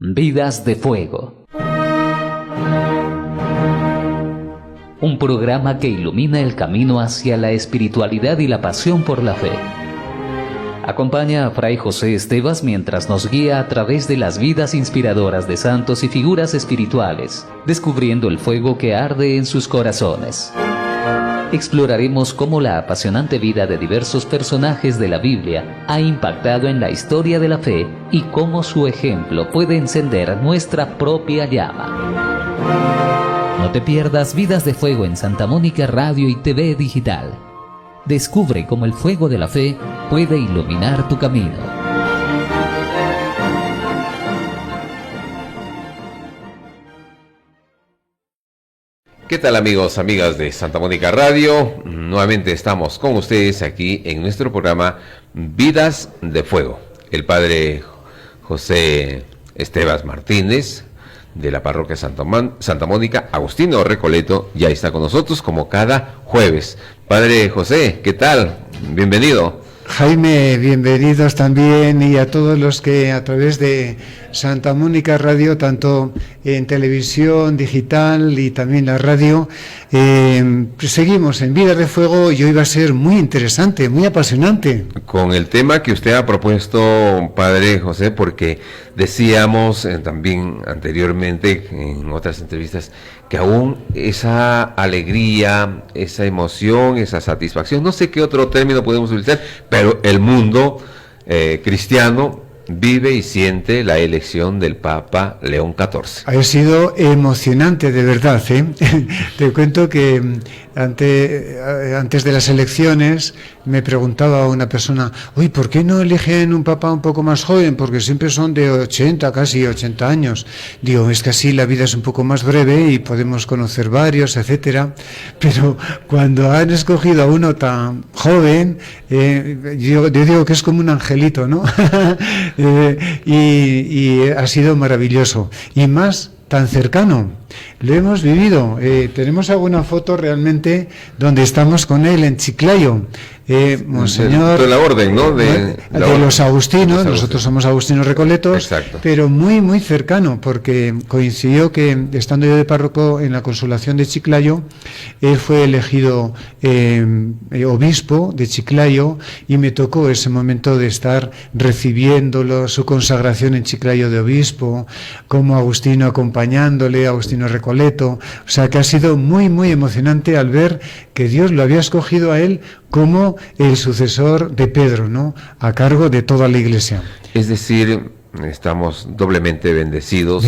Vidas de Fuego. Un programa que ilumina el camino hacia la espiritualidad y la pasión por la fe. Acompaña a Fray José Estevas mientras nos guía a través de las vidas inspiradoras de santos y figuras espirituales, descubriendo el fuego que arde en sus corazones. Exploraremos cómo la apasionante vida de diversos personajes de la Biblia ha impactado en la historia de la fe y cómo su ejemplo puede encender nuestra propia llama. No te pierdas Vidas de Fuego en Santa Mónica Radio y TV Digital. Descubre cómo el fuego de la fe puede iluminar tu camino. ¿Qué tal, amigos, amigas de Santa Mónica Radio? Nuevamente estamos con ustedes aquí en nuestro programa Vidas de Fuego. El padre José Estevas Martínez, de la parroquia Santa Mónica, Agustino Recoleto, ya está con nosotros como cada jueves. Padre José, ¿qué tal? Bienvenido. Jaime, bienvenidos también, y a todos los que a través de Santa Mónica Radio, tanto en televisión, digital y también la radio, seguimos en Vidas de Fuego, y hoy va a ser muy interesante, muy apasionante. Con el tema que usted ha propuesto, Padre José, porque decíamos también anteriormente en otras entrevistas que aún esa alegría, esa emoción, esa satisfacción, no sé qué otro término podemos utilizar, pero el mundo cristiano vive y siente la elección del Papa León XIV. Ha sido emocionante, de verdad, ¿eh? Te cuento que antes de las elecciones me preguntaba una persona: uy, ¿por qué no eligen un papa un poco más joven? Porque siempre son de 80, casi 80 años. Digo, es que así la vida es un poco más breve y podemos conocer varios, etcétera. Pero cuando han escogido a uno tan joven, yo digo que es como un angelito, ¿no? Y ha sido maravilloso. Y más tan cercano, lo hemos vivido. Tenemos alguna foto realmente donde estamos con él en Chiclayo. Monseñor, de la orden, ¿no? De los agustinos, nosotros somos agustinos recoletos. Exacto. Pero muy, muy cercano, porque coincidió que, estando yo de párroco en la Consolación de Chiclayo, él fue elegido obispo de Chiclayo, y me tocó ese momento de estar recibiéndolo, su consagración en Chiclayo de obispo, como agustino acompañándole, Agustino Recoleto. O sea que ha sido muy, muy emocionante al ver que Dios lo había escogido a él como el sucesor de Pedro, ¿no?, a cargo de toda la Iglesia. Es decir, estamos doblemente bendecidos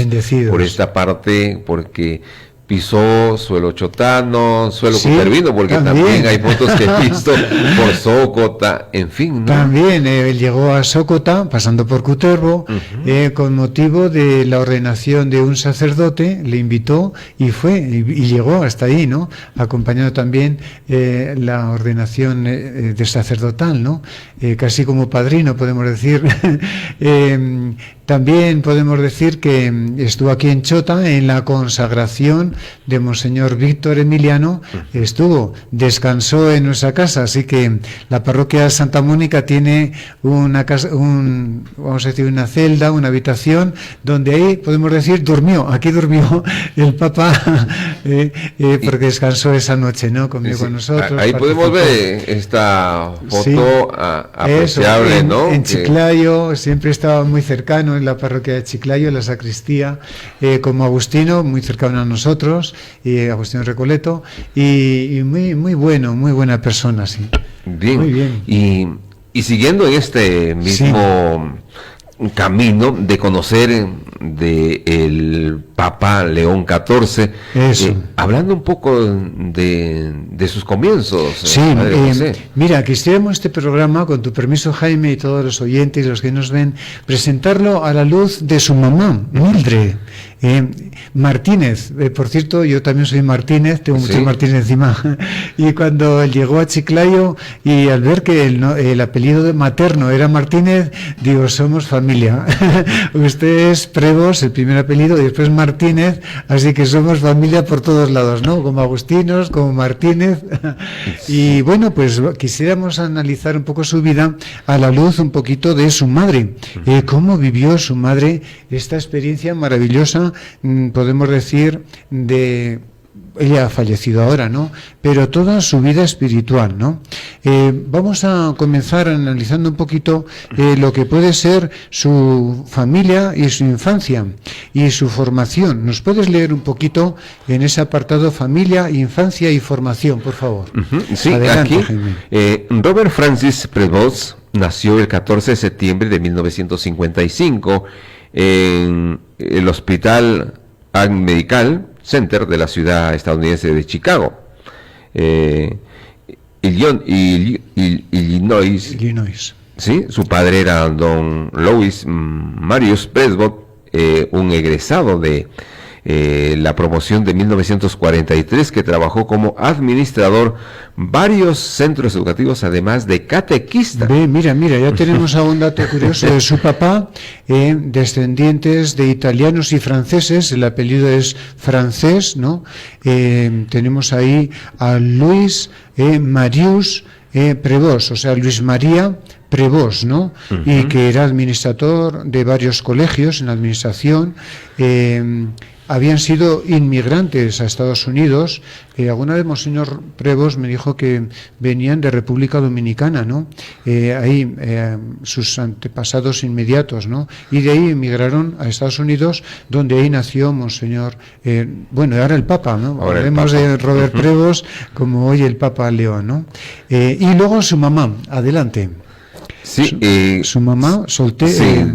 por esta parte, porque pisó suelo chotano, suelo cutervino, porque también hay fotos que he visto por Sócota, en fin, ¿no? También él llegó a Sócota, pasando por Cutervo, con motivo de la ordenación de un sacerdote, le invitó y fue, y llegó hasta ahí, ¿no?, acompañando también la ordenación de sacerdotal, ¿no?, casi como padrino, podemos decir. También podemos decir que estuvo aquí en Chota en la consagración de Monseñor Víctor Emiliano, descansó en nuestra casa, así que la parroquia Santa Mónica tiene una casa, vamos a decir, una celda, una habitación, donde ahí podemos decir aquí durmió el Papa, porque descansó esa noche, ¿no?, conmigo, con nosotros. Ahí podemos ver esta foto apreciable, eso, ¿no? En Chiclayo, siempre estaba muy cercano, en la parroquia de Chiclayo, en la sacristía, como agustino, muy cercano a nosotros, y Agustino Recoleto, y muy, muy bueno, muy buena persona, sí. Bien. Muy bien. Y siguiendo en este mismo camino de conocer de el Papa León XIV, hablando un poco de sus comienzos. Sí, mira, quisiéramos este programa, con tu permiso, Jaime, y todos los oyentes y los que nos ven, presentarlo a la luz de su mamá, Mildred. Martínez, por cierto, yo también soy Martínez, tengo muchos Martínez encima, y cuando él llegó a Chiclayo y al ver que el apellido de materno era Martínez, digo, somos familia. Usted es Prevost, el primer apellido, y después Martínez, así que somos familia por todos lados, ¿no? Como agustinos, como Martínez. Y bueno, pues quisiéramos analizar un poco su vida a la luz un poquito de su madre, cómo vivió su madre esta experiencia maravillosa, podemos decir, ella ha fallecido ahora, ¿no? Pero toda su vida espiritual, ¿no? Vamos a comenzar analizando un poquito lo que puede ser su familia y su infancia y su formación. ¿Nos puedes leer un poquito en ese apartado familia, infancia y formación, por favor? Sí, adelante, aquí Robert Francis Prevost nació el 14 de septiembre de 1955 en el Hospital Medical Center de la ciudad estadounidense de Chicago, Illinois. Sí, su padre era don Louis Marius Prevost, un egresado de la promoción de 1943 que trabajó como administrador varios centros educativos, además de catequista. Mira, ya tenemos a un dato curioso de su papá, descendientes de italianos y franceses, el apellido es francés, ¿no? Tenemos ahí a Luis Marius Prevost, o sea, Luis María Prevost, ¿no? Y que era administrador de varios colegios en la administración. Habían sido inmigrantes a Estados Unidos. Alguna vez Monseñor Prevost me dijo que venían de República Dominicana, ¿no? Ahí sus antepasados inmediatos, ¿no? Y de ahí emigraron a Estados Unidos, donde ahí nació Monseñor, ahora el Papa, ¿no? Hablemos de Robert Prevost como hoy el Papa León, ¿no? Y luego su mamá, adelante. Sí, su mamá soltera. Sí,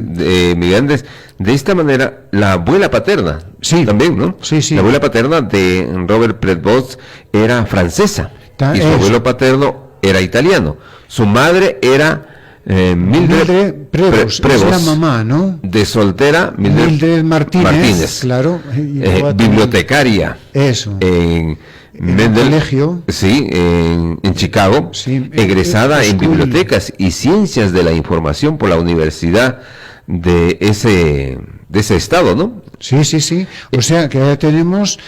de esta manera, la abuela paterna, también, ¿no? Sí. La abuela paterna de Robert Prevost era francesa y su abuelo paterno era italiano. Su madre era Mildred Prevost, es la mamá, ¿no? De soltera, Mildred Martínez, claro, bibliotecaria. Eso. En el colegio. Sí, en Chicago, egresada en bibliotecas y ciencias de la información por la Universidad de ese estado, ¿no? Sí. O sea que ahora tenemos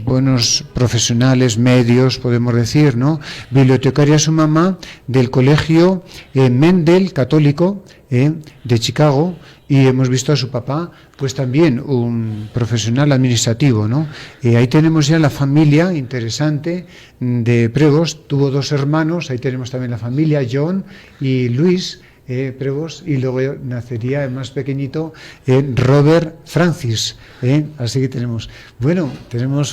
buenos profesionales, medios, podemos decir, ¿no? Bibliotecaria su mamá del colegio Mendel católico de Chicago, y hemos visto a su papá, pues también un profesional administrativo, ¿no? Ahí tenemos ya la familia interesante de Prevost. Tuvo 2 hermanos, ahí tenemos también la familia, John y Luis Prevost, y luego nacería el más pequeñito, Robert Francis, así que tenemos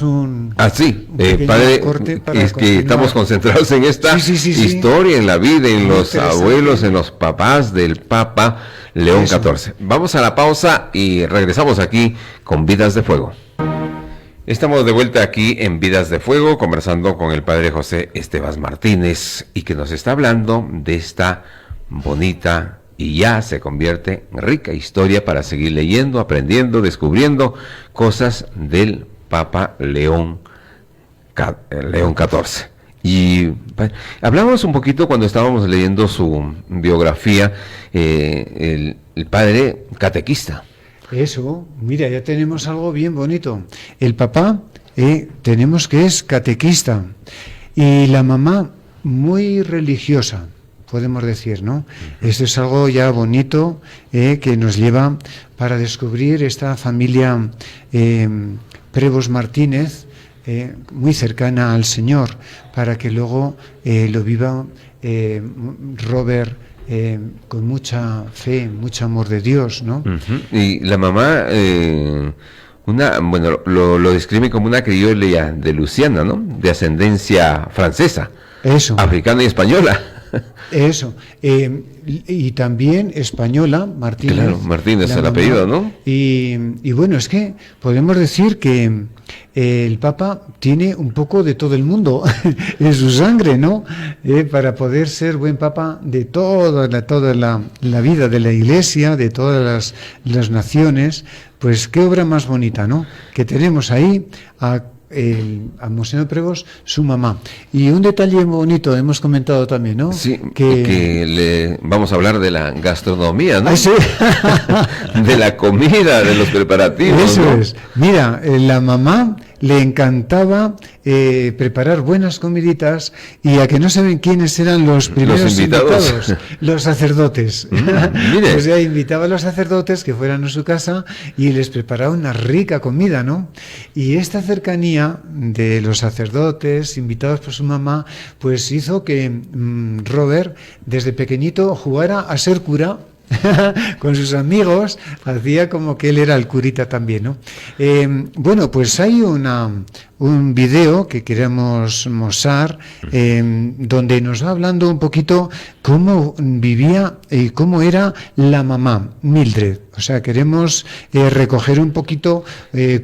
un padre, corte para es que estamos concentrados en esta historia, en la vida, en los abuelos, en los papás del Papa León XIV. Vamos a la pausa y regresamos aquí con Vidas de Fuego. Estamos de vuelta aquí en Vidas de Fuego, conversando con el padre José Esteban Martínez, y que nos está hablando de esta bonita y ya se convierte en rica historia para seguir leyendo, aprendiendo, descubriendo cosas del Papa León XIV. Y hablamos un poquito cuando estábamos leyendo su biografía, el padre catequista. Eso, mira, ya tenemos algo bien bonito. El papá, tenemos que es catequista, y la mamá muy religiosa, podemos decir, ¿no? Esto es algo ya bonito que nos lleva para descubrir esta familia Prevost Martínez, muy cercana al Señor, para que luego lo viva Robert con mucha fe, mucho amor de Dios, ¿no? Y la mamá, lo describe como una criolla de Luisiana, ¿no? De ascendencia francesa, africana y española. Eso. Y también española, Martínez. Claro, Martínez el apellido, ¿no? Y bueno, es que podemos decir que el Papa tiene un poco de todo el mundo en su sangre, ¿no? Para poder ser buen Papa de toda la vida de la Iglesia, de todas las naciones. Pues qué obra más bonita, ¿no? Que tenemos ahí a Monseñor Pregos, su mamá. Y un detalle bonito, hemos comentado también, ¿no? Sí, que vamos a hablar de la gastronomía, ¿no? Sí. De la comida, de los preparativos. Eso, ¿no? Es. Mira, la mamá le encantaba preparar buenas comiditas, y a que no saben quiénes eran los primeros invitados, los sacerdotes. Mire. O sea, invitaba a los sacerdotes que fueran a su casa y les preparaba una rica comida, ¿no? Y esta cercanía de los sacerdotes invitados por su mamá, pues hizo que Robert desde pequeñito jugara a ser cura. Con sus amigos, hacía como que él era el curita también, ¿no? Bueno, pues hay un video que queremos mostrar, donde nos va hablando un poquito cómo vivía y cómo era la mamá, Mildred. O sea, queremos recoger un poquito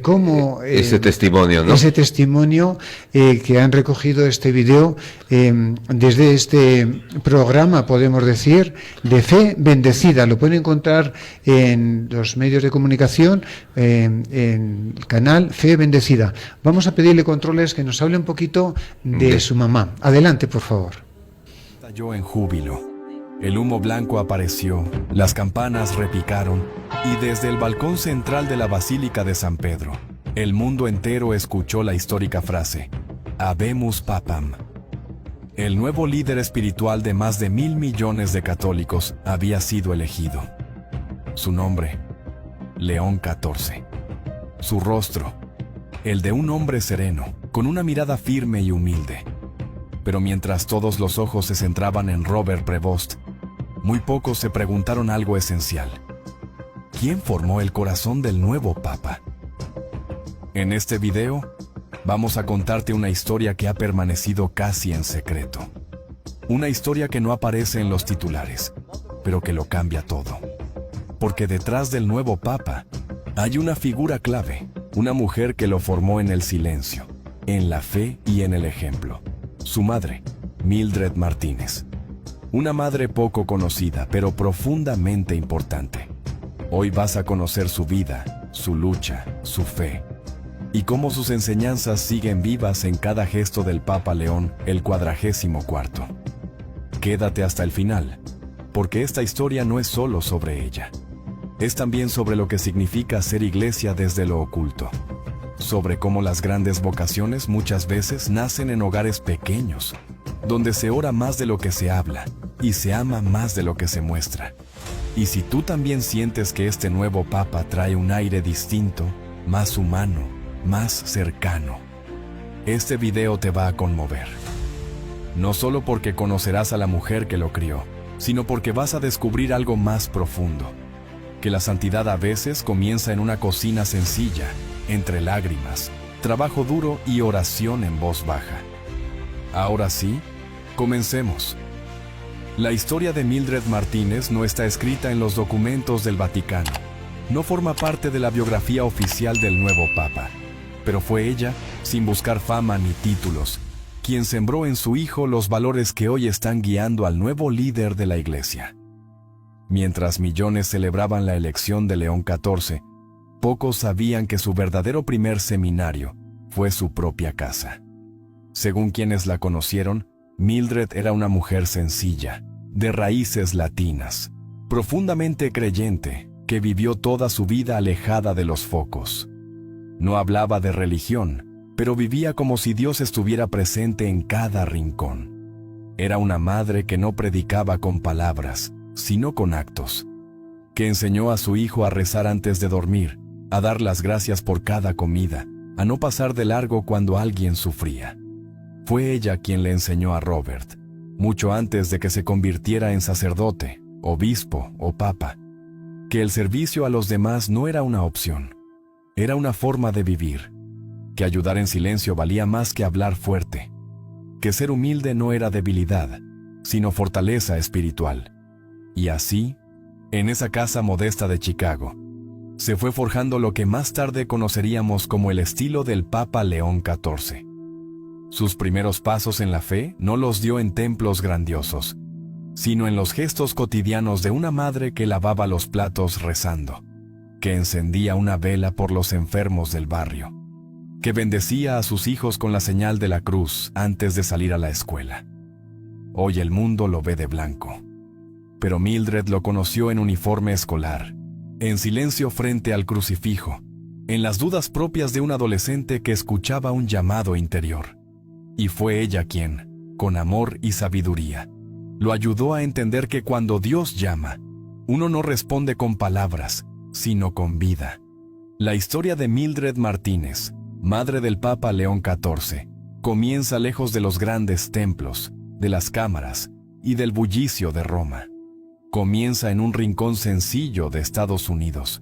cómo... ese testimonio, ¿no? Ese testimonio que han recogido este video desde este programa, podemos decir, de Fe Bendecida. Lo pueden encontrar en los medios de comunicación, en el canal Fe Bendecida. Vamos a pedirle controles que nos hable un poquito de su mamá. Adelante, por favor. Estalló en júbilo. El humo blanco apareció, las campanas repicaron, y desde el balcón central de la Basílica de San Pedro, el mundo entero escuchó la histórica frase: Habemus Papam. El nuevo líder espiritual de más de 1.000 millones de católicos había sido elegido. Su nombre, León XIV. Su rostro, el de un hombre sereno, con una mirada firme y humilde. Pero mientras todos los ojos se centraban en Robert Prevost, muy pocos se preguntaron algo esencial: ¿quién formó el corazón del nuevo Papa? En este video, vamos a contarte una historia que ha permanecido casi en secreto. Una historia que no aparece en los titulares, pero que lo cambia todo. Porque detrás del nuevo Papa hay una figura clave, una mujer que lo formó en el silencio, en la fe y en el ejemplo. Su madre, Mildred Martínez. Una madre poco conocida, pero profundamente importante. Hoy vas a conocer su vida, su lucha, su fe, y cómo sus enseñanzas siguen vivas en cada gesto del Papa León el 44. Quédate hasta el final, porque esta historia no es solo sobre ella. Es también sobre lo que significa ser iglesia desde lo oculto. Sobre cómo las grandes vocaciones muchas veces nacen en hogares pequeños, donde se ora más de lo que se habla y se ama más de lo que se muestra. Y si tú también sientes que este nuevo Papa trae un aire distinto, más humano, más cercano, este video te va a conmover. No solo porque conocerás a la mujer que lo crió, sino porque vas a descubrir algo más profundo. Que la santidad a veces comienza en una cocina sencilla, entre lágrimas, trabajo duro y oración en voz baja. Ahora sí, comencemos. La historia de Mildred Martínez no está escrita en los documentos del Vaticano. No forma parte de la biografía oficial del nuevo Papa. Pero fue ella, sin buscar fama ni títulos, quien sembró en su hijo los valores que hoy están guiando al nuevo líder de la Iglesia. Mientras millones celebraban la elección de León XIV, pocos sabían que su verdadero primer seminario fue su propia casa. Según quienes la conocieron, Mildred era una mujer sencilla, de raíces latinas, profundamente creyente, que vivió toda su vida alejada de los focos. No hablaba de religión, pero vivía como si Dios estuviera presente en cada rincón. Era una madre que no predicaba con palabras, sino con actos, que enseñó a su hijo a rezar antes de dormir, a dar las gracias por cada comida, a no pasar de largo cuando alguien sufría. Fue ella quien le enseñó a Robert, mucho antes de que se convirtiera en sacerdote, obispo o papa, que el servicio a los demás no era una opción, era una forma de vivir, que ayudar en silencio valía más que hablar fuerte, que ser humilde no era debilidad, sino fortaleza espiritual. Y así, en esa casa modesta de Chicago, se fue forjando lo que más tarde conoceríamos como el estilo del Papa León XIV. Sus primeros pasos en la fe no los dio en templos grandiosos, sino en los gestos cotidianos de una madre que lavaba los platos rezando, que encendía una vela por los enfermos del barrio, que bendecía a sus hijos con la señal de la cruz antes de salir a la escuela. Hoy el mundo lo ve de blanco, pero Mildred lo conoció en uniforme escolar, en silencio frente al crucifijo, en las dudas propias de un adolescente que escuchaba un llamado interior. Y fue ella quien, con amor y sabiduría, lo ayudó a entender que cuando Dios llama, uno no responde con palabras, sino con vida. La historia de Mildred Martínez, madre del Papa León XIV, comienza lejos de los grandes templos, de las cámaras y del bullicio de Roma. Comienza en un rincón sencillo de Estados Unidos,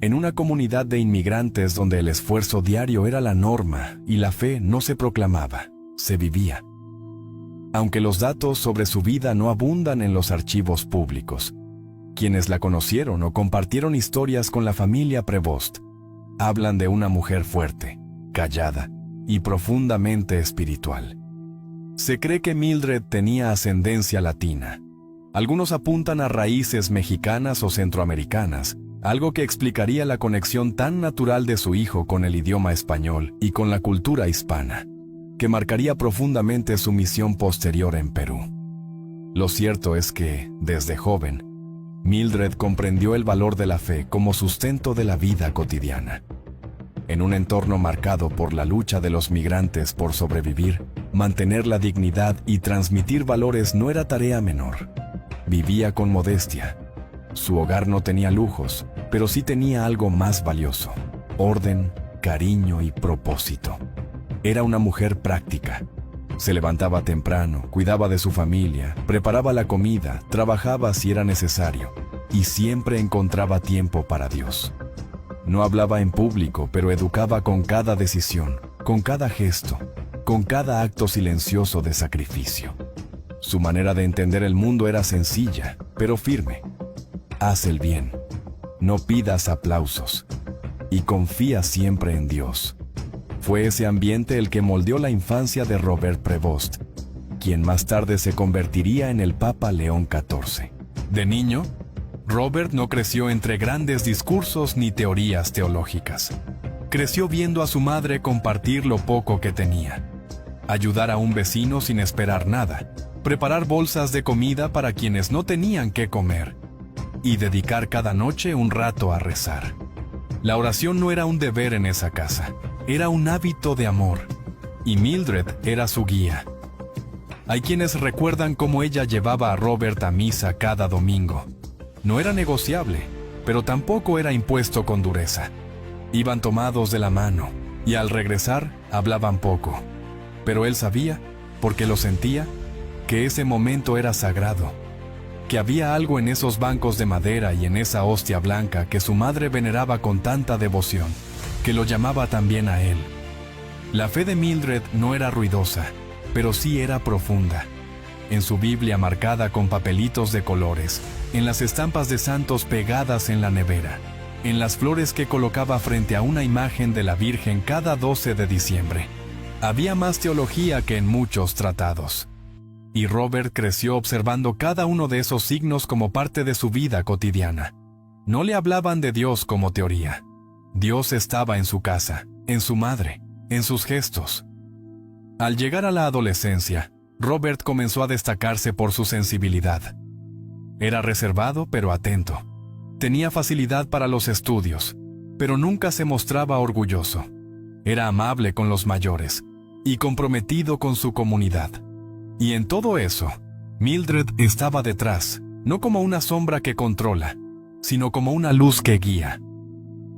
en una comunidad de inmigrantes donde el esfuerzo diario era la norma y la fe no se proclamaba, se vivía. Aunque los datos sobre su vida no abundan en los archivos públicos, quienes la conocieron o compartieron historias con la familia Prevost hablan de una mujer fuerte, callada y profundamente espiritual. Se cree que Mildred tenía ascendencia latina. Algunos apuntan a raíces mexicanas o centroamericanas, algo que explicaría la conexión tan natural de su hijo con el idioma español y con la cultura hispana, que marcaría profundamente su misión posterior en Perú. Lo cierto es que, desde joven, Mildred comprendió el valor de la fe como sustento de la vida cotidiana. En un entorno marcado por la lucha de los migrantes por sobrevivir, mantener la dignidad y transmitir valores no era tarea menor. Vivía con modestia. Su hogar no tenía lujos, pero sí tenía algo más valioso: orden, cariño y propósito. Era una mujer práctica. Se levantaba temprano, cuidaba de su familia, preparaba la comida, trabajaba si era necesario, y siempre encontraba tiempo para Dios. No hablaba en público, pero educaba con cada decisión, con cada gesto, con cada acto silencioso de sacrificio. Su manera de entender el mundo era sencilla, pero firme. Haz el bien, no pidas aplausos, y confía siempre en Dios. Fue ese ambiente el que moldeó la infancia de Robert Prevost, quien más tarde se convertiría en el Papa León XIV. De niño, Robert no creció entre grandes discursos ni teorías teológicas. Creció viendo a su madre compartir lo poco que tenía, ayudar a un vecino sin esperar nada, preparar bolsas de comida para quienes no tenían qué comer, y dedicar cada noche un rato a rezar. La oración no era un deber en esa casa, era un hábito de amor, y Mildred era su guía. Hay quienes recuerdan cómo ella llevaba a Robert a misa cada domingo. No era negociable, pero tampoco era impuesto con dureza. Iban tomados de la mano, y al regresar hablaban poco. Pero él sabía, porque lo sentía, que ese momento era sagrado, que había algo en esos bancos de madera y en esa hostia blanca que su madre veneraba con tanta devoción, que lo llamaba también a él. La fe de Mildred no era ruidosa, pero sí era profunda. En su Biblia marcada con papelitos de colores, en las estampas de santos pegadas en la nevera, en las flores que colocaba frente a una imagen de la Virgen cada 12 de diciembre. Había más teología que en muchos tratados. Y Robert creció observando cada uno de esos signos como parte de su vida cotidiana. No le hablaban de Dios como teoría. Dios estaba en su casa, en su madre, en sus gestos. Al llegar a la adolescencia, Robert comenzó a destacarse por su sensibilidad. Era reservado pero atento. Tenía facilidad para los estudios, pero nunca se mostraba orgulloso. Era amable con los mayores y comprometido con su comunidad. Y en todo eso, Mildred estaba detrás, no como una sombra que controla, sino como una luz que guía.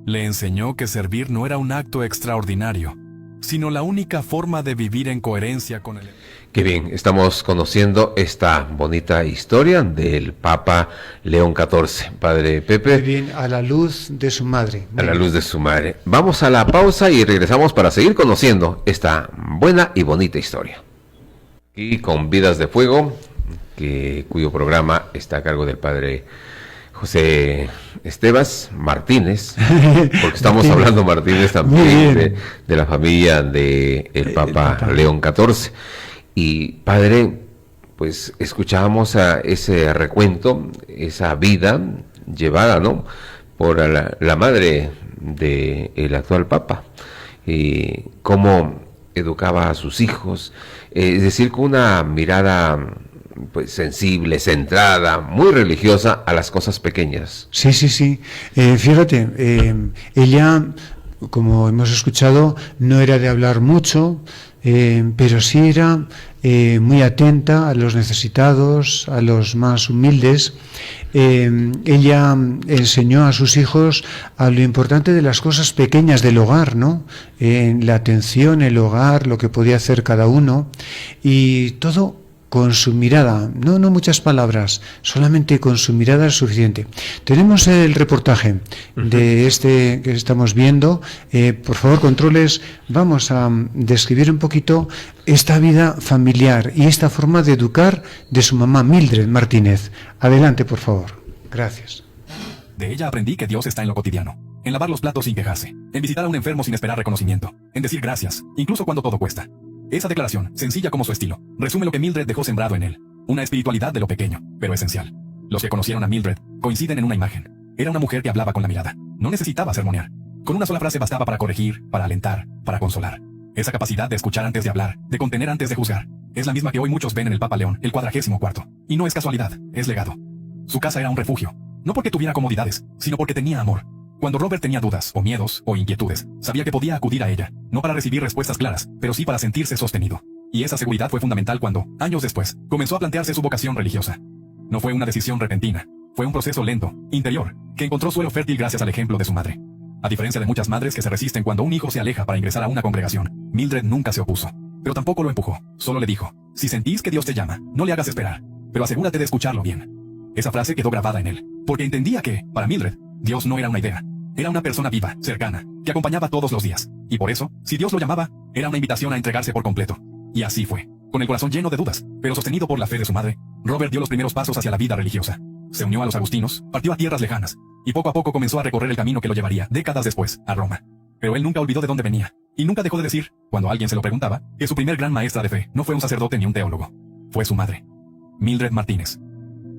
Le enseñó que servir no era un acto extraordinario, sino la única forma de vivir en coherencia con el... Qué bien, estamos conociendo esta bonita historia del Papa León XIV. Padre Pepe. Qué bien, a la luz de su madre. A la luz de su madre. Vamos a la pausa y regresamos para seguir conociendo esta buena y bonita historia. Y con Vidas de Fuego, cuyo programa está a cargo del padre José Estevas Martínez, porque estamos hablando, Martínez, también de la familia del Papa León XIV. Y padre, pues escuchábamos a ese recuento, esa vida llevada, ¿no?, por la madre del actual Papa, y cómo educaba a sus hijos, es decir, con una mirada pues sensible, centrada, muy religiosa a las cosas pequeñas. Sí. Fíjate, ella, como hemos escuchado, no era de hablar mucho, pero sí era muy atenta a los necesitados, a los más humildes. Ella enseñó a sus hijos a lo importante de las cosas pequeñas del hogar, ¿no? La atención, el hogar, lo que podía hacer cada uno, y todo con su mirada, no muchas palabras, solamente con su mirada es suficiente. Tenemos el reportaje de este que estamos viendo. Por favor, controles, vamos a describir un poquito esta vida familiar y esta forma de educar de su mamá, Mildred Martínez. Adelante, por favor. Gracias. De ella aprendí que Dios está en lo cotidiano, en lavar los platos sin quejarse, en visitar a un enfermo sin esperar reconocimiento, en decir gracias, incluso cuando todo cuesta. Esa declaración, sencilla como su estilo, resume lo que Mildred dejó sembrado en él. Una espiritualidad de lo pequeño, pero esencial. Los que conocieron a Mildred coinciden en una imagen. Era una mujer que hablaba con la mirada. No necesitaba sermonear. Con una sola frase bastaba para corregir, para alentar, para consolar. Esa capacidad de escuchar antes de hablar, de contener antes de juzgar, es la misma que hoy muchos ven en el Papa León, el 44. Y no es casualidad, es legado. Su casa era un refugio. No porque tuviera comodidades, sino porque tenía amor. Cuando Robert tenía dudas, o miedos, o inquietudes, sabía que podía acudir a ella, no para recibir respuestas claras, pero sí para sentirse sostenido. Y esa seguridad fue fundamental cuando, años después, comenzó a plantearse su vocación religiosa. No fue una decisión repentina, fue un proceso lento, interior, que encontró suelo fértil gracias al ejemplo de su madre. A diferencia de muchas madres que se resisten cuando un hijo se aleja para ingresar a una congregación, Mildred nunca se opuso, pero tampoco lo empujó, solo le dijo: si sentís que Dios te llama, no le hagas esperar, pero asegúrate de escucharlo bien. Esa frase quedó grabada en él, porque entendía que, para Mildred, Dios no era una idea. Era una persona viva, cercana, que acompañaba todos los días. Y por eso, si Dios lo llamaba, era una invitación a entregarse por completo. Y así fue. Con el corazón lleno de dudas, pero sostenido por la fe de su madre, Robert dio los primeros pasos hacia la vida religiosa. Se unió a los agustinos, partió a tierras lejanas, y poco a poco comenzó a recorrer el camino que lo llevaría, décadas después, a Roma. Pero él nunca olvidó de dónde venía, y nunca dejó de decir, cuando alguien se lo preguntaba, que su primer gran maestra de fe no fue un sacerdote ni un teólogo. Fue su madre, Mildred Martínez.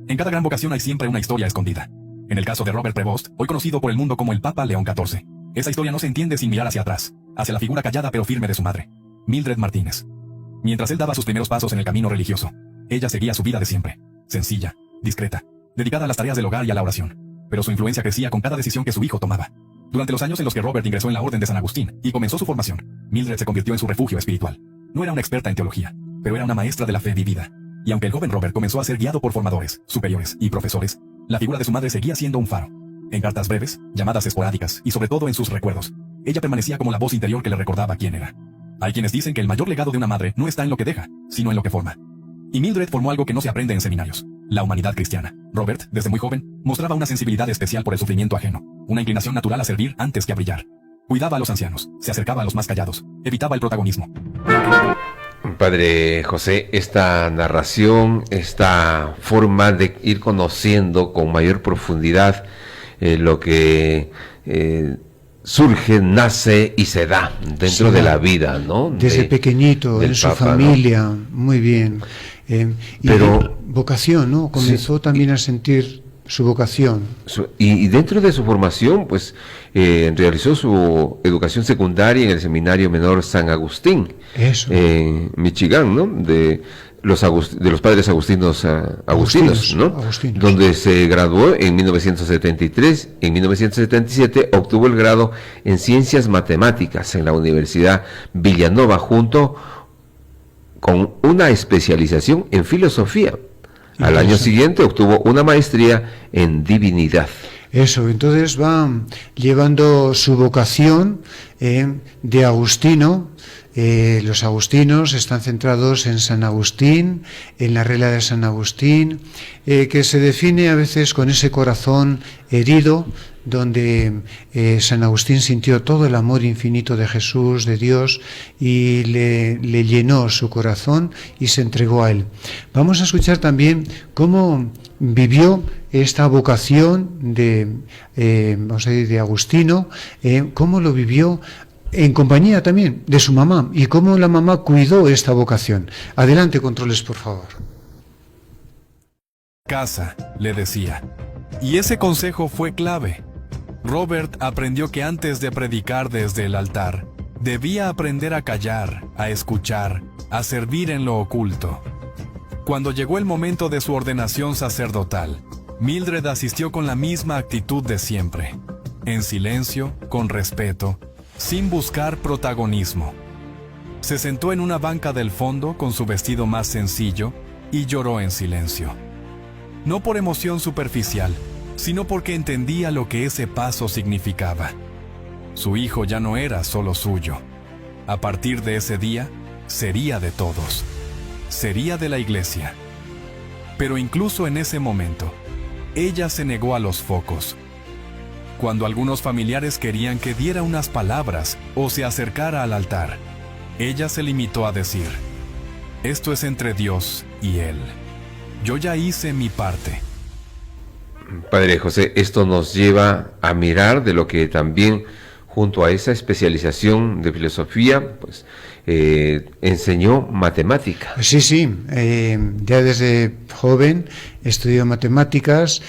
En cada gran vocación hay siempre una historia escondida. En el caso de Robert Prevost, hoy conocido por el mundo como el Papa León XIV, esa historia no se entiende sin mirar hacia atrás, hacia la figura callada pero firme de su madre, Mildred Martínez. Mientras él daba sus primeros pasos en el camino religioso, ella seguía su vida de siempre, sencilla, discreta, dedicada a las tareas del hogar y a la oración. Pero su influencia crecía con cada decisión que su hijo tomaba. Durante los años en los que Robert ingresó en la Orden de San Agustín y comenzó su formación, Mildred se convirtió en su refugio espiritual. No era una experta en teología, pero era una maestra de la fe vivida. Y aunque el joven Robert comenzó a ser guiado por formadores, superiores y profesores, la figura de su madre seguía siendo un faro. En cartas breves, llamadas esporádicas y sobre todo en sus recuerdos, ella permanecía como la voz interior que le recordaba quién era. Hay quienes dicen que el mayor legado de una madre no está en lo que deja, sino en lo que forma. Y Mildred formó algo que no se aprende en seminarios: la humanidad cristiana. Robert, desde muy joven, mostraba una sensibilidad especial por el sufrimiento ajeno, una inclinación natural a servir antes que a brillar. Cuidaba a los ancianos, se acercaba a los más callados, evitaba el protagonismo. Padre José, esta narración, esta forma de ir conociendo con mayor profundidad lo que surge, nace y se da dentro de la vida, ¿no? Desde pequeñito, en su familia, ¿no? Muy bien. Pero vocación, ¿no? Comenzó también a sentir su vocación. Y dentro de su formación, pues, realizó su educación secundaria en el Seminario Menor San Agustín, en Michigan, ¿no? De los padres agustinos, ¿no? Agustinos. Donde se graduó en 1973. En 1977 obtuvo el grado en Ciencias Matemáticas en la Universidad Villanova, junto con una especialización en Filosofía. Al año siguiente obtuvo una maestría en Divinidad. Entonces va llevando su vocación de agustino. Los agustinos están centrados en San Agustín, en la regla de San Agustín, que se define a veces con ese corazón herido, donde San Agustín sintió todo el amor infinito de Jesús, de Dios, y le llenó su corazón y se entregó a él. Vamos a escuchar también cómo vivió esta vocación vamos a decir, de Agustino, cómo lo vivió en compañía también de su mamá y cómo la mamá cuidó esta vocación. Adelante, controles, por favor. Casa, le decía. Y ese consejo fue clave. Robert aprendió que antes de predicar desde el altar, debía aprender a callar, a escuchar, a servir en lo oculto. Cuando llegó el momento de su ordenación sacerdotal, Mildred asistió con la misma actitud de siempre, en silencio, con respeto, sin buscar protagonismo. Se sentó en una banca del fondo con su vestido más sencillo y lloró en silencio. No por emoción superficial, sino porque entendía lo que ese paso significaba. Su hijo ya no era solo suyo. A partir de ese día, sería de todos. Sería de la iglesia. Pero incluso en ese momento, ella se negó a los focos. Cuando algunos familiares querían que diera unas palabras o se acercara al altar, ella se limitó a decir: esto es entre Dios y él. Yo ya hice mi parte. Padre José, esto nos lleva a mirar de lo que también, junto a esa especialización de filosofía, pues enseñó matemática. Sí, ya desde joven estudió matemáticas,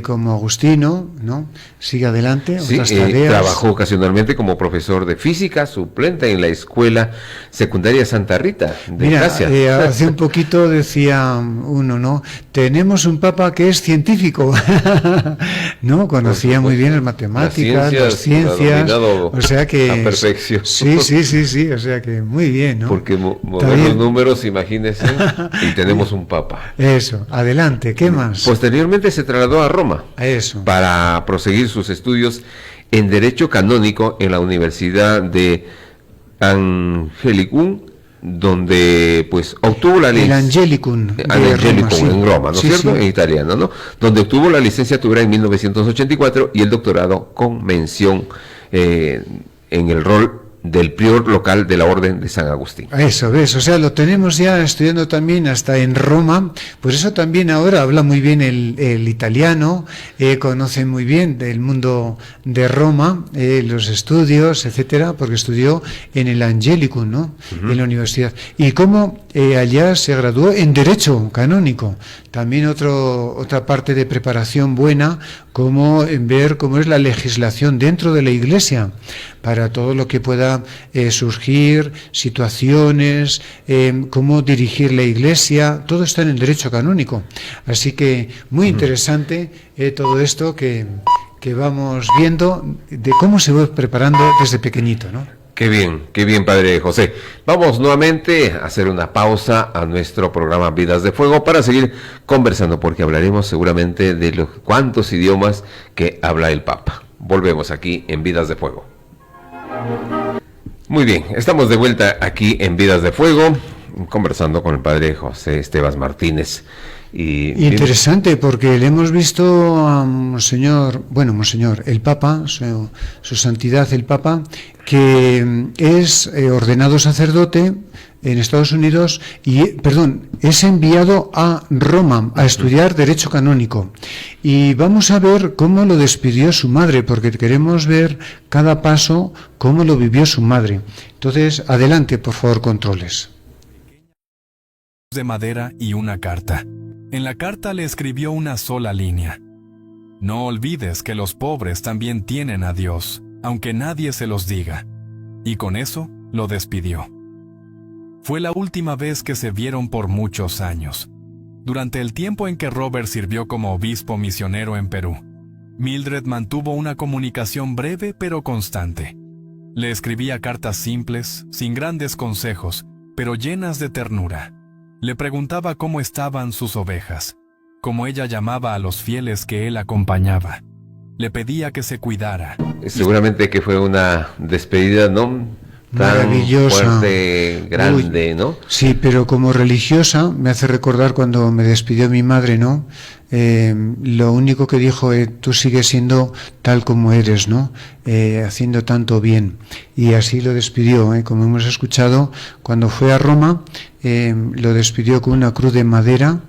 como Agustino, ¿no? Sigue adelante, sí, otras tareas. Trabajó ocasionalmente como profesor de física suplente en la escuela secundaria Santa Rita de Casia. Hace un poquito decía uno, ¿no? Tenemos un papa que es científico, ¿no? Conocía muy bien las matemáticas, las ciencias, o sea que... A perfección. Sí, o sea que muy bien, ¿no? Porque mover los números, imagínense, y tenemos un papa. Eso, adelante, ¿qué más? Posteriormente se trasladó a Roma Eso. para proseguir sus estudios en Derecho Canónico en la Universidad de Angelicum, donde pues obtuvo la licencia. El Angelicum En Roma, ¿no es cierto? Sí. En italiano, ¿no? Donde obtuvo la licenciatura en 1984 y el doctorado con mención en el rol del prior local de la Orden de San Agustín. Eso, ves, o sea, lo tenemos ya estudiando también hasta en Roma, por eso también ahora habla muy bien el italiano, conoce muy bien del mundo de Roma, los estudios, etcétera, porque estudió en el Angelicum, ¿no? Uh-huh. En la universidad. Y cómo allá se graduó en Derecho Canónico, también otra parte de preparación buena, como en ver cómo es la legislación dentro de la Iglesia, para todo lo que pueda surgir, situaciones, cómo dirigir la Iglesia, todo está en el derecho canónico. Así que muy interesante todo esto que vamos viendo, de cómo se va preparando desde pequeñito, ¿no? Qué bien, Padre José. Vamos nuevamente a hacer una pausa a nuestro programa Vidas de Fuego para seguir conversando, porque hablaremos seguramente de los cuantos idiomas que habla el Papa. Volvemos aquí en Vidas de Fuego. Muy bien, estamos de vuelta aquí en Vidas de Fuego, conversando con el Padre José Estevas Martínez. Interesante, porque le hemos visto a Monseñor, el Papa, su Santidad el Papa, que es ordenado sacerdote en Estados Unidos es enviado a Roma a estudiar Derecho Canónico. Y vamos a ver cómo lo despidió su madre, porque queremos ver cada paso, cómo lo vivió su madre. Entonces, adelante, por favor, controles. De madera y una carta. En la carta le escribió una sola línea: no olvides que los pobres también tienen a Dios, aunque nadie se los diga. Y con eso lo despidió. Fue la última vez que se vieron por muchos años. Durante el tiempo en que Robert sirvió como obispo misionero en Perú, Mildred mantuvo una comunicación breve pero constante. Le escribía cartas simples, sin grandes consejos, pero llenas de ternura. Le preguntaba cómo estaban sus ovejas, cómo ella llamaba a los fieles que él acompañaba. Le pedía que se cuidara. Seguramente que fue una despedida, ¿no? maravillosa, fuerte, grande, ¿no? Sí, pero como religiosa me hace recordar cuando me despidió mi madre, ¿no? Lo único que dijo es: tú sigues siendo tal como eres, ¿no? Haciendo tanto bien. Y así lo despidió, como hemos escuchado, cuando fue a Roma, lo despidió con una cruz de madera,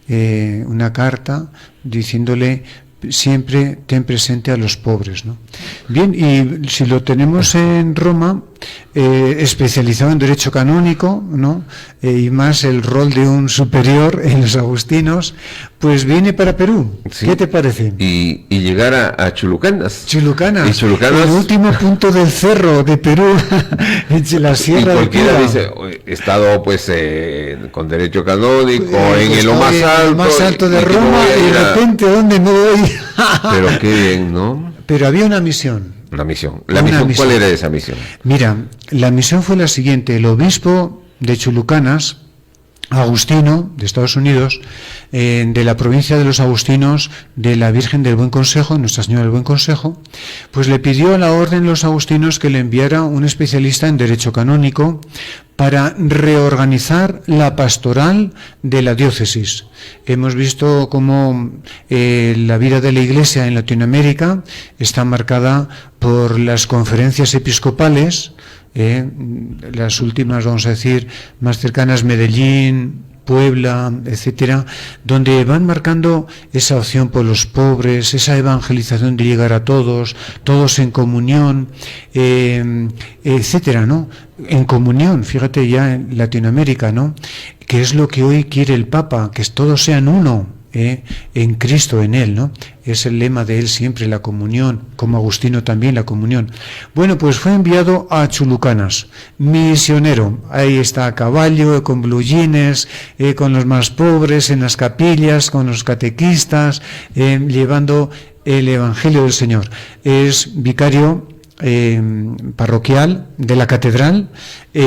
una carta diciéndole: siempre ten presente a los pobres, ¿no? Bien, y si lo tenemos en Roma, especializado en derecho canónico, ¿no? Y más el rol de un superior en los agustinos, pues viene para Perú. Sí. ¿Qué te parece? Y llegar a Chulucanas. Chulucanas. Y Chulucanas, el último punto del cerro de Perú, en la Sierra de Cuba. Dice, he estado pues con derecho canónico, en lo más alto de Roma, y de repente, ¿dónde me voy? Pero qué bien, ¿no? Pero había una misión. Una misión. ¿Cuál era esa misión? Mira, la misión fue la siguiente. El obispo de Chulucanas, Agustino, de Estados Unidos, de la provincia de los Agustinos, de la Virgen del Buen Consejo, Nuestra Señora del Buen Consejo, pues le pidió a la Orden de los Agustinos que le enviara un especialista en derecho canónico para reorganizar la pastoral de la diócesis. Hemos visto cómo la vida de la Iglesia en Latinoamérica está marcada por las conferencias episcopales, las últimas, vamos a decir, más cercanas, Medellín, Puebla, etcétera, donde van marcando esa opción por los pobres, esa evangelización de llegar a todos en comunión, etcétera, ¿no? En comunión, fíjate ya en Latinoamérica, ¿no? Que es lo que hoy quiere el Papa, que todos sean uno. En Cristo, en Él, ¿no? Es el lema de Él siempre, la comunión, como Agustino también, la comunión. Bueno, pues fue enviado a Chulucanas, misionero, ahí está a caballo, con blue jeans, con los más pobres, en las capillas, con los catequistas, llevando el Evangelio del Señor. Es vicario parroquial de la catedral,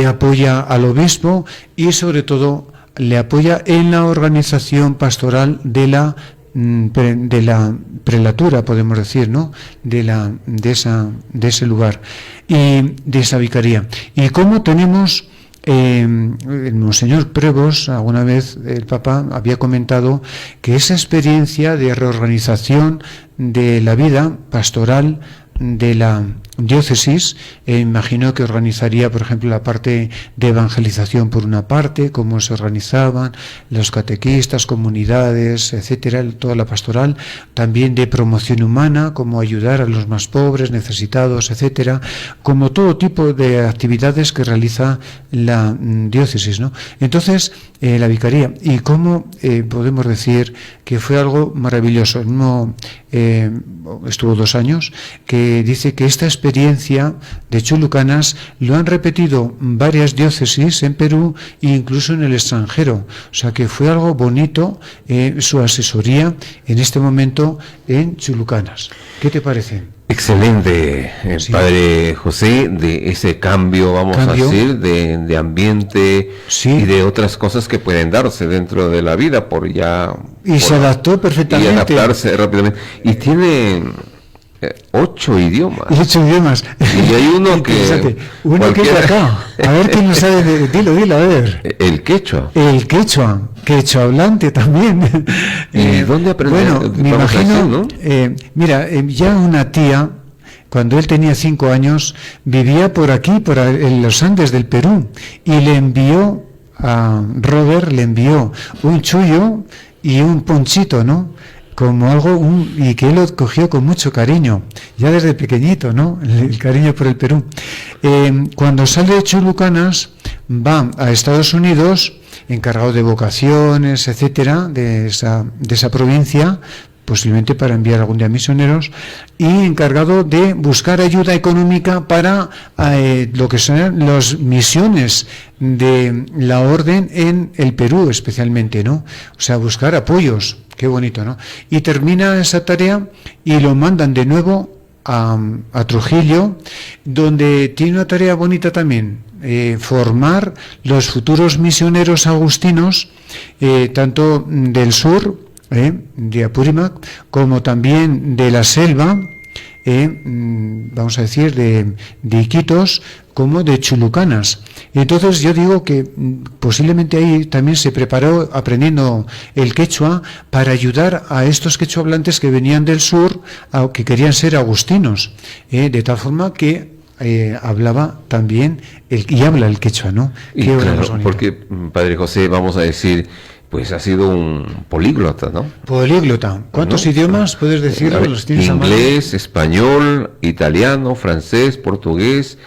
apoya al obispo y sobre todo le apoya en la organización pastoral de la prelatura, podemos decir, ¿no? De ese lugar y de esa vicaría. Y como tenemos el Monseñor Prevost, alguna vez el Papa había comentado que esa experiencia de reorganización de la vida pastoral de la diócesis, imagino que organizaría, por ejemplo, la parte de evangelización por una parte, cómo se organizaban los catequistas, comunidades, etcétera, toda la pastoral, también de promoción humana, cómo ayudar a los más pobres, necesitados, etcétera, como todo tipo de actividades que realiza la diócesis, ¿no? Entonces, la vicaría, y cómo podemos decir que fue algo maravilloso. No, estuvo 2 años, que dice que esta experiencia de Chulucanas lo han repetido varias diócesis en Perú e incluso en el extranjero. O sea que fue algo bonito su asesoría en este momento en Chulucanas. ¿Qué te parece? Excelente, sí. Padre José, de ese cambio, vamos a decir, de ambiente, sí, y de otras cosas que pueden darse dentro de la vida se adaptó perfectamente. Y adaptarse rápidamente. Y tiene 8 idiomas. 8 idiomas. Y hay uno que... Uno que es de acá. A ver quién lo sabe. Dilo, a ver. El quechua. El quechua hablante también. ¿Y dónde aprendió? Bueno, me imagino, ¿no? Mira, ya una tía, cuando él tenía 5 años, vivía por aquí, en los Andes del Perú, y le envió a Robert, un chullo y un ponchito, ¿no? Como algo, y que él lo cogió con mucho cariño, ya desde pequeñito, ¿no? El cariño por el Perú. Cuando sale de Chulucanas, va a Estados Unidos, encargado de vocaciones, etcétera, de esa provincia, posiblemente para enviar algún día misioneros, y encargado de buscar ayuda económica para lo que son las misiones de la orden en el Perú especialmente, ¿no? O sea, buscar apoyos. Qué bonito, ¿no? Y termina esa tarea y lo mandan de nuevo a Trujillo, donde tiene una tarea bonita también, formar los futuros misioneros agustinos, tanto del sur, de Apurímac, como también de la selva, vamos a decir, de Iquitos, como de chulucanas. Entonces yo digo que posiblemente ahí también se preparó aprendiendo el quechua para ayudar a estos quechua hablantes que venían del sur, que querían ser agustinos, de tal forma que hablaba también y habla el quechua, ¿no? Y claro, porque, Padre José, vamos a decir, pues ha sido un políglota, ¿no? Políglota. ¿Cuántos idiomas puedes decir? Inglés, español, italiano, francés, portugués,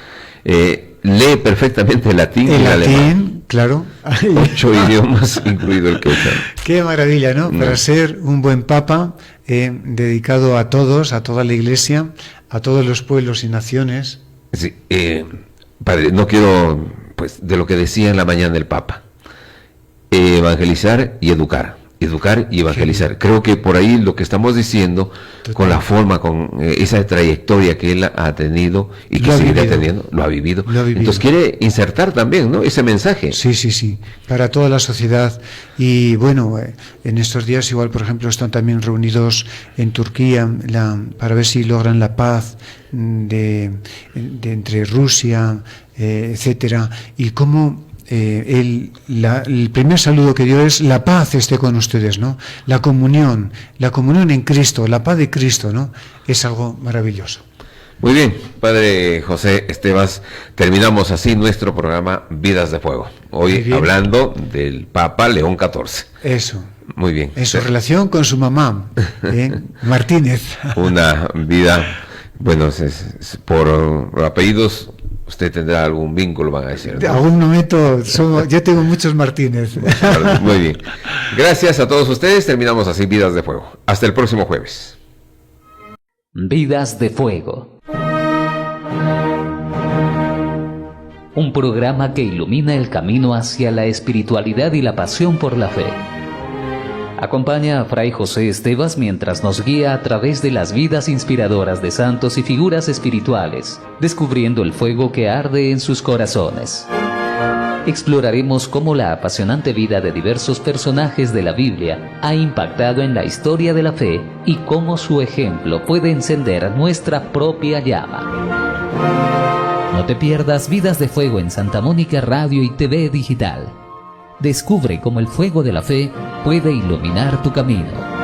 lee perfectamente el latín y el alemán. Claro. 8 idiomas, incluido el quechua. Qué maravilla, ¿no? Para ser un buen papa, dedicado a todos, a toda la Iglesia, a todos los pueblos y naciones. Sí, padre, no quiero, pues, de lo que decía en la mañana el Papa, evangelizar y educar y evangelizar. Sí. Creo que por ahí lo que estamos diciendo, total, con la forma, con esa trayectoria que él ha tenido y que seguirá teniendo, lo ha vivido. Entonces quiere insertar también, ¿no?, ese mensaje. Sí, para toda la sociedad. Y bueno, en estos días igual, por ejemplo, están también reunidos en Turquía para ver si logran la paz de entre Rusia, etcétera, y cómo el primer saludo que dio es: la paz esté con ustedes, ¿no? La comunión en Cristo, la paz de Cristo, ¿no? Es algo maravilloso. Muy bien, Padre José Estevas, terminamos así nuestro programa Vidas de Fuego. Hoy hablando del Papa León XIV. Eso. Muy bien. En su relación con su mamá, Martínez. Una vida, bueno, por apellidos. Usted tendrá algún vínculo, van a decir, ¿no? Algún momento, yo tengo muchos Martínez. Muy bien. Gracias a todos ustedes. Terminamos así Vidas de Fuego. Hasta el próximo jueves. Vidas de Fuego. Un programa que ilumina el camino hacia la espiritualidad y la pasión por la fe. Acompaña a Fray José Estevas mientras nos guía a través de las vidas inspiradoras de santos y figuras espirituales, descubriendo el fuego que arde en sus corazones. Exploraremos cómo la apasionante vida de diversos personajes de la Biblia ha impactado en la historia de la fe y cómo su ejemplo puede encender nuestra propia llama. No te pierdas Vidas de Fuego en Santa Mónica Radio y TV Digital. Descubre cómo el fuego de la fe puede iluminar tu camino.